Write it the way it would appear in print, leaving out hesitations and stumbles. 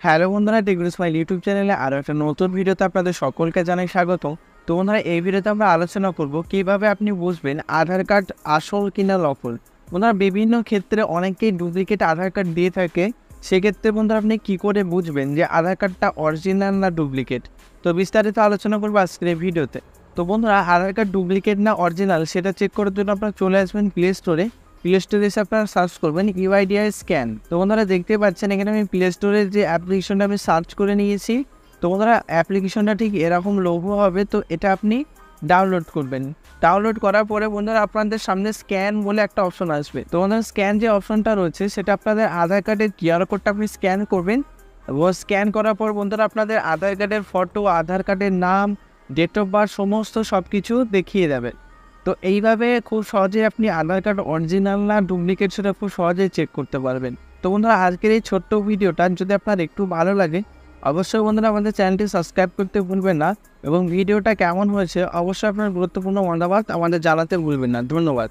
Hello বন্ধুরা, টেকগুরু smile YouTube চ্যানেলে আরও একটা নতুন ভিডিওতে আপনাদের সকলকে জানাই স্বাগত। তো বন্ধুরা, এই ভিডিওতে আমরা আলোচনা করব কিভাবে আপনি বুঝবেন আধার কার্ড আসল কিনা নকল। বন্ধুরা, বিভিন্ন ক্ষেত্রে অনেকেই ডুপ্লিকেট আধার কার্ড দিয়ে থাকে। সেক্ষেত্রে বন্ধুরা আপনি কী করে বুঝবেন যে আধার কার্ডটা অরিজিনাল না ডুপ্লিকেট, তো বিস্তারিত আলোচনা করবো আজকের এই ভিডিওতে। তো বন্ধুরা, আধার কার্ড ডুপ্লিকেট না অরিজিনাল সেটা চেক করার জন্য আপনারা চলে আসবেন প্লে স্টোরে এসে আপনারা সার্চ করবেন ইউআইডিআই স্ক্যান। তো বন্ধুরা দেখতে পাচ্ছেন এখানে আমি প্লে স্টোরের যে অ্যাপ্লিকেশনটা আমি সার্চ করে নিয়েছি। তো বন্ধুরা, অ্যাপ্লিকেশনটা ঠিক এরকম লোগো হবে, তো এটা আপনি ডাউনলোড করবেন। ডাউনলোড করার পরে বন্ধুরা আপনাদের সামনে স্ক্যান বলে একটা অপশন আসবে। তো বন্ধুরা, স্ক্যান যে অপশনটা রয়েছে সেটা আপনাদের আধার কার্ডের কিউআর কোডটা আপনি স্ক্যান করবেন এবং স্ক্যান করার পর বন্ধুরা আপনাদের আধার কার্ডের ফটো, আধার কার্ডের নাম, ডেট অফ বার্থ সমস্ত সব কিছু দেখিয়ে যাবে। তো এইভাবে খুব সহজেই আপনি আধার কার্ড অরিজিনাল না ডুপ্লিকেট সেটা খুব সহজেই চেক করতে পারবেন। তো বন্ধুরা, আজকের এই ছোট্ট ভিডিওটা যদি আপনার একটু ভালো লাগে অবশ্যই বন্ধুরা আমাদের চ্যানেলটি সাবস্ক্রাইব করতে ভুলবেন না এবং ভিডিওটা কেমন হয়েছে অবশ্যই আপনার গুরুত্বপূর্ণ মতামত আমাদের জানাতে ভুলবেন না। ধন্যবাদ।